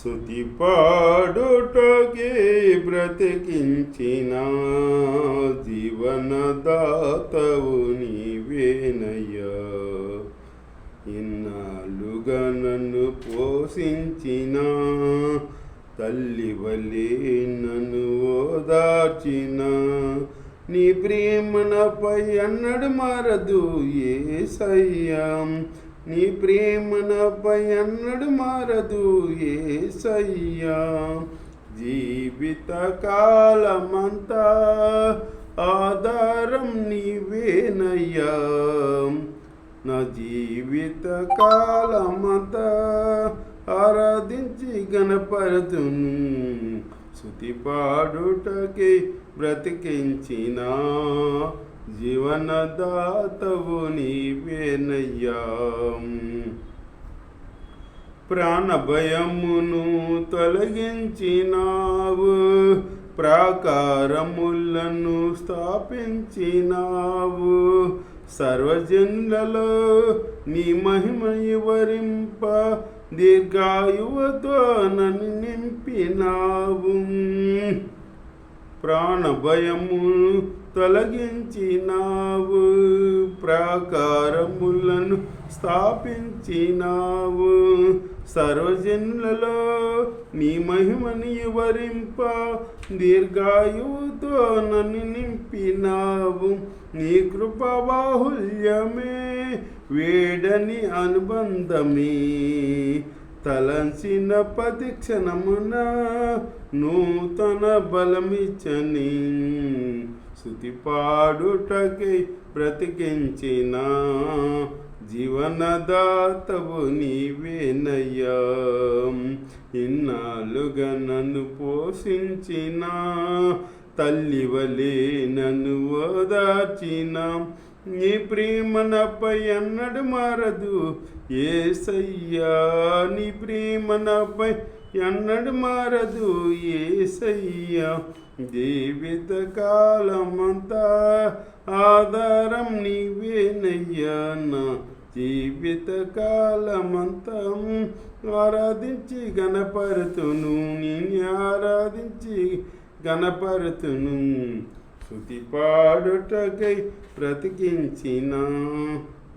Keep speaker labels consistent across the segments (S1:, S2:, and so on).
S1: స్తుతి పాడుటకే బ్రతికించిన జీవనదాతవు నీవేనయ్యా. ఇన్నాళ్ళుగా నన్ను పోషించిన తల్లి వలె నన్ను ఓదార్చిన నీ ప్రేమ నాపై అన్నడు మారదు యేసయ్యా. నీ ప్రేమ నాపై అన్నడు మారదు యేసయ్యా. జీవిత కాలమంతా ఆధారం నీవేనయ్యా. నా జీవిత కాలమంతా ఆరాధించి గణపరతును స్తుతి పాడుటకే బ్రతికించిన జీవనదాతవు నీవేనయ్యా. ప్రాణభయమును తొలగించినావు, ప్రాకారములను స్థాపించినావు, సర్వజనులలో నీ మహిమ వివరింప దీర్ఘాయువుతో నన్ను నింపినావు. ప్రాణభయమును తొలగించినావు, ప్రాకారములను స్థాపించినావు, సర్వజనులలో నీ మహిమని వివరింప దీర్ఘాయువుతో నన్ను నింపినావు. నీ కృపా బాహుల్యమే వేడని అనుబంధమే, తలంచిన ప్రతి క్షణమున నూతన బలమిచ్చని స్తుతి పాడుటకై బ్రతికించిన జీవనదాతవు నీవేనయ్యా. ఇన్నాళ్ళుగా నన్ను పోషించిన తల్లి వలె నన్ను ఓదార్చిన నీ ప్రేమ నాపై అన్నడు మారదు యేసయ్యా. నీ ప్రేమ నాపై అన్నడు మారదు యేసయ్యా. జీవిత కాలమంతా ఆధారం నీవేనయ్యా. నా జీవిత కాలమంతా ఆరాధించి గణపరతును, నిన్ను ఆరాధించి గణపరతును స్తుతి పాడుటకై బ్రతికించిన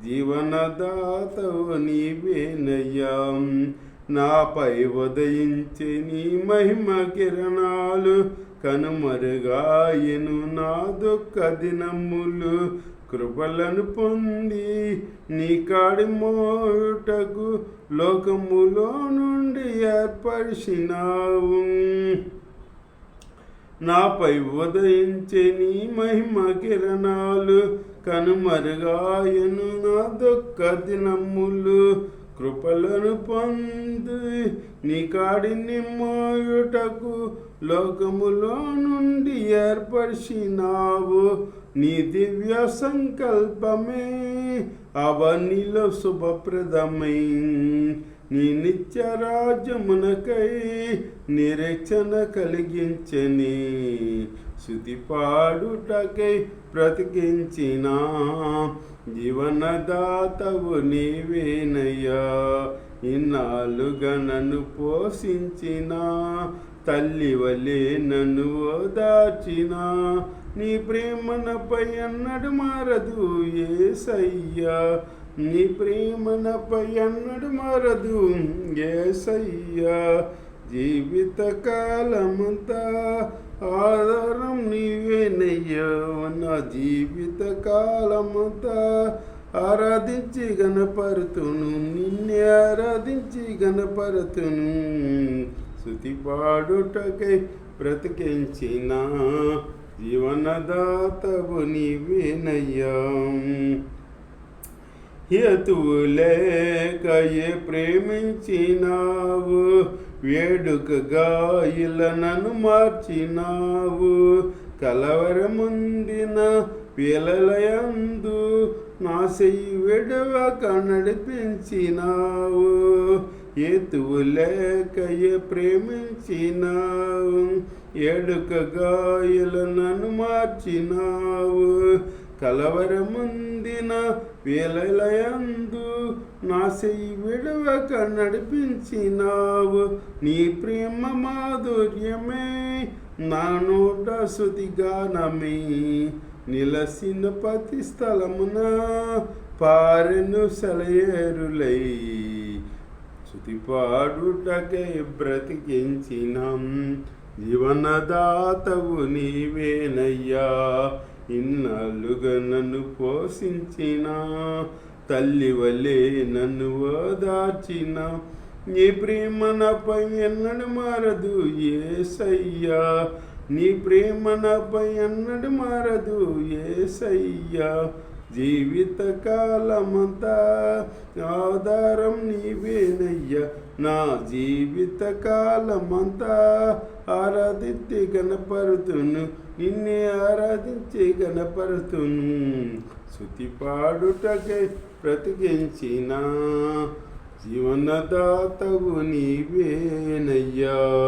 S1: జీవనదాతవు నీవేనయ్యా. నాపై ఉదయించే నీ మహిమ కిరణాలు కనుమరుగాయను నా దుఃఖ దినములు. కృపలను పొంది నీ కాడి మోటకు లోకములో నుండి ఏర్పరిచినావు. నాపై ఉదయించే నీ మహిమ కిరణాలు కనుమరుగాయను నా దుఃఖ దినములు. కృపలను పొంది నీ కాడిని మోయుటకు లోకములో నుండి ఏర్పరిచినావు. నీ దివ్య సంకల్పమే అవనిలో శుభప్రదమై నీ నిత్య రాజ్యమునకై నిరీక్షణ కలిగించని స్తుతి పాడుటకై బ్రతికించిన జీవనదాతవు నీవేనయ్యా. ఇన్నాళ్ళుగా నన్ను పోషించిన తల్లి వలె నన్ను ఓదార్చిన నీ ప్రేమ నాపై అన్నడు మారదు యేసయ్యా. నీ ప్రేమ నాపై అన్నడు మారదు యేసయ్యా. జీవిత కాలమంతా ఆధారం నీవేనయ్యా. నా జీవిత కాలమంతా ఆరాధించి గణపరతును, నిన్నే ఆరాధించి గణపరతును స్తుతి పాడుటకై బ్రతికించిన జీవనదాతవు నీవేనయ్యా. హేతువు లేకయే ప్రేమించినావు, వేడుకగా ఇలా నన్ను మార్చినావు. కలవరముందిన వేళలయందు నా చెయ్యి విడవక నడిపించినావు. హేతువు లేకయే ప్రేమించినావు, ఏడుకగా ఇలా నన్ను మార్చినావు. కలవరముందిన వేళలయందు నా చెయ్యి విడవక నడిపించినావు. నీ ప్రేమ మాధుర్యమే నా నోట శృతిగానమే. నిలసిన ప్రతి స్థలమున పారెను సెలయేరులై. శృతి పాడుటకై బ్రతికించినం. జీవనదాతవు నీవేనయ్యా. ఇన్నాళ్ళుగా నన్ను పోషించిన తల్లి వలె నన్ను ఓదార్చిన. నీ ప్రేమ నాపై ఎన్నడు మారదు యేసయ్యా. నీ ప్రేమ నాపై ఎన్నడు మారదు యేసయ్యా. జీవిత కాలమంతా ఆధారం నీవేనయ్యా. నా జీవిత కాలమంతా ఆరాధించి గణపరుతును. నిన్నే ఆరాధించి గణపరుతును. శృతి పాడుటకై బ్రతికించిన జీవనదాతవు నీవేనయ్యా.